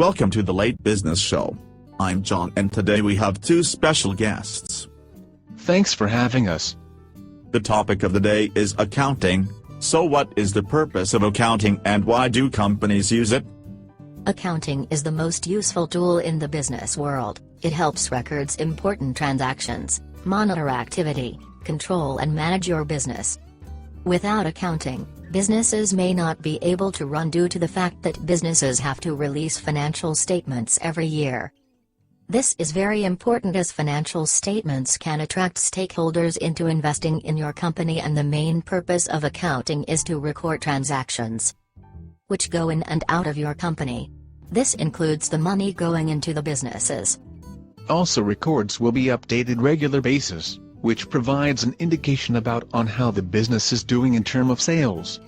Welcome to the Late Business Show. I'm John and today we have two special guests. Thanks for having us. The topic of the day is accounting. So what is the purpose of accounting and why do companies use it? Accounting is the most useful tool in the business world. It helps records important transactions, monitor activity, control and manage your business. Without accounting, businesses may not be able to run due to the fact that businesses have to release financial statements every year. This is very important as financial statements can attract stakeholders into investing in your company, and the main purpose of accounting is to record transactions which go in and out of your company. This includes the money going into the businesses. Also, records will be updated regular basis, which provides an indication about on how the business is doing in terms of sales,